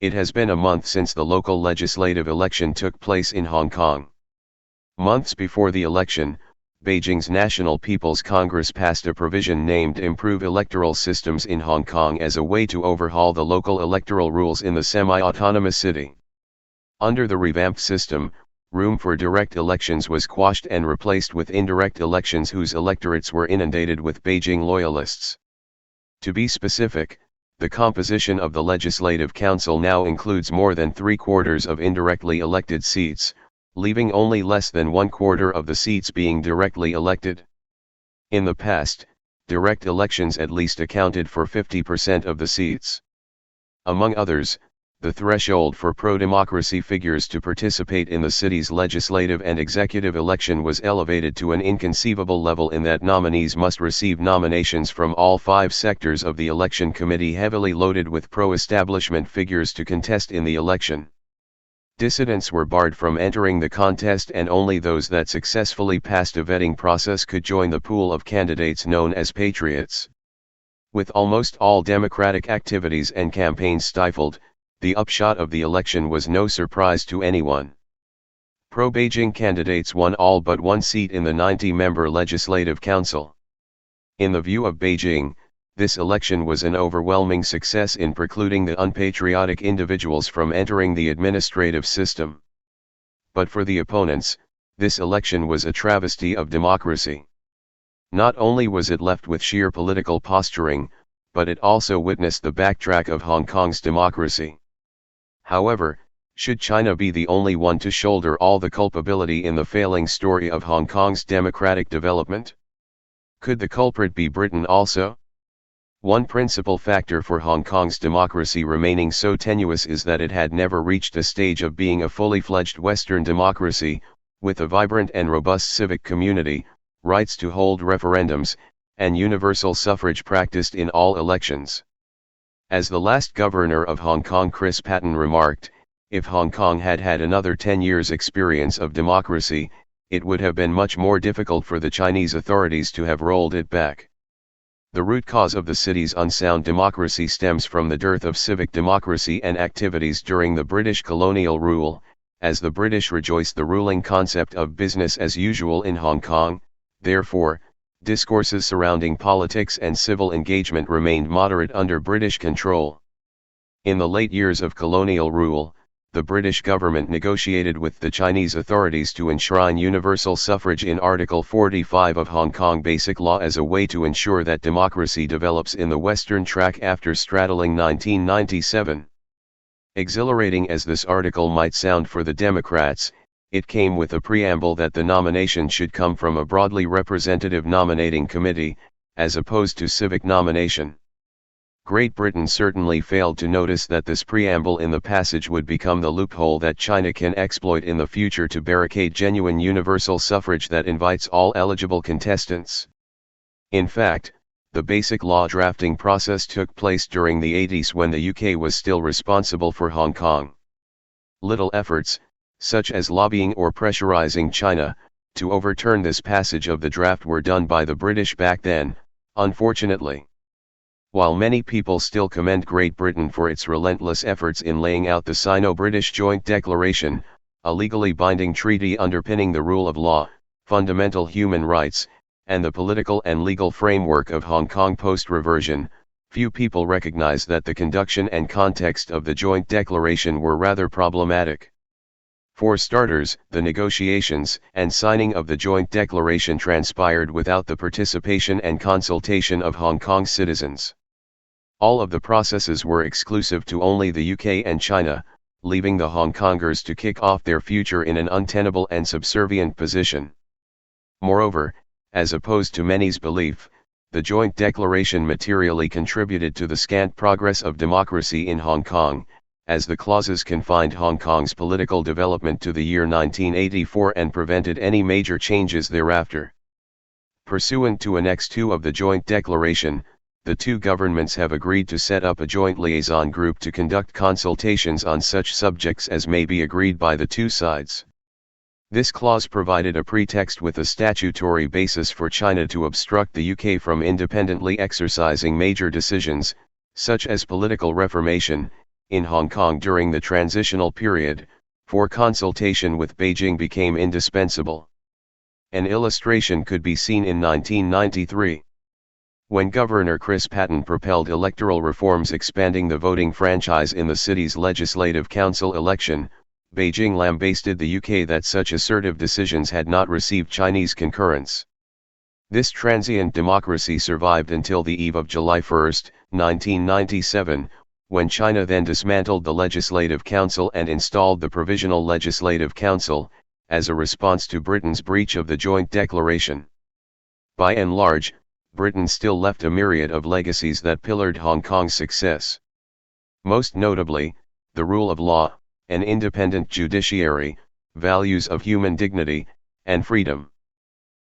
It has been a month since the local legislative election took place in Hong Kong. Months before the election, Beijing's National People's Congress passed a provision named Improve Electoral Systems in Hong Kong as a way to overhaul the local electoral rules in the semi-autonomous city. Under the revamped system, room for direct elections was quashed and replaced with indirect elections whose electorates were inundated with Beijing loyalists. To be specific, the composition of the Legislative Council now includes more than 3/4 of indirectly elected seats, leaving only less than 1/4 of the seats being directly elected. In the past, direct elections at least accounted for 50% of the seats. Among others, the threshold for pro-democracy figures to participate in the city's legislative and executive election was elevated to an inconceivable level in that nominees must receive nominations from all 5 sectors of the election committee heavily loaded with pro-establishment figures to contest in the election. Dissidents were barred from entering the contest and only those that successfully passed a vetting process could join the pool of candidates known as patriots. With almost all democratic activities and campaigns stifled, the upshot of the election was no surprise to anyone. Pro-Beijing candidates won all but one seat in the 90-member Legislative Council. In the view of Beijing, this election was an overwhelming success in precluding the unpatriotic individuals from entering the administrative system. But for the opponents, this election was a travesty of democracy. Not only was it left with sheer political posturing, but it also witnessed the backtrack of Hong Kong's democracy. However, should China be the only one to shoulder all the culpability in the failing story of Hong Kong's democratic development? Could the culprit be Britain also? One principal factor for Hong Kong's democracy remaining so tenuous is that it had never reached a stage of being a fully fledged Western democracy, with a vibrant and robust civic community, rights to hold referendums, and universal suffrage practiced in all elections. As the last governor of Hong Kong, Chris Patten, remarked, if Hong Kong had had another 10 years' experience of democracy, it would have been much more difficult for the Chinese authorities to have rolled it back. The root cause of the city's unsound democracy stems from the dearth of civic democracy and activities during the British colonial rule, as the British rejoiced the ruling concept of business as usual in Hong Kong. Therefore, discourses surrounding politics and civil engagement remained moderate under British control. In the late years of colonial rule, the British government negotiated with the Chinese authorities to enshrine universal suffrage in Article 45 of Hong Kong Basic Law as a way to ensure that democracy develops in the Western track after straddling 1997. Exhilarating as this article might sound for the Democrats, it came with a preamble that the nomination should come from a broadly representative nominating committee, as opposed to civic nomination. Great Britain certainly failed to notice that this preamble in the passage would become the loophole that China can exploit in the future to barricade genuine universal suffrage that invites all eligible contestants. In fact, the basic law drafting process took place during the 80s when the UK was still responsible for Hong Kong. Little efforts, such as lobbying or pressurizing China, to overturn this passage of the draft were done by the British back then, unfortunately. While many people still commend Great Britain for its relentless efforts in laying out the Sino-British Joint Declaration, a legally binding treaty underpinning the rule of law, fundamental human rights, and the political and legal framework of Hong Kong post-reversion, few people recognize that the conduction and context of the Joint Declaration were rather problematic. For starters, the negotiations and signing of the Joint Declaration transpired without the participation and consultation of Hong Kong citizens. All of the processes were exclusive to only the UK and China, leaving the Hong Kongers to kick off their future in an untenable and subservient position. Moreover, as opposed to many's belief, the Joint Declaration materially contributed to the scant progress of democracy in Hong Kong, as the clauses confined Hong Kong's political development to the year 1984 and prevented any major changes thereafter. Pursuant to Annex 2 of the Joint Declaration, the two governments have agreed to set up a joint liaison group to conduct consultations on such subjects as may be agreed by the two sides. This clause provided a pretext with a statutory basis for China to obstruct the UK from independently exercising major decisions, such as political reformation, in Hong Kong during the transitional period, for consultation with Beijing became indispensable. An illustration could be seen in 1993. When Governor Chris Patten propelled electoral reforms expanding the voting franchise in the city's Legislative Council election, Beijing lambasted the UK that such assertive decisions had not received Chinese concurrence. This transient democracy survived until the eve of July 1, 1997, when China then dismantled the Legislative Council and installed the Provisional Legislative Council, as a response to Britain's breach of the Joint Declaration. By and large, Britain still left a myriad of legacies that pillared Hong Kong's success. Most notably, the rule of law, an independent judiciary, values of human dignity, and freedom.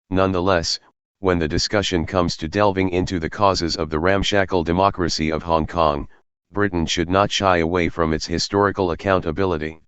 Nonetheless, when the discussion comes to delving into the causes of the ramshackle democracy of Hong Kong, Britain should not shy away from its historical accountability.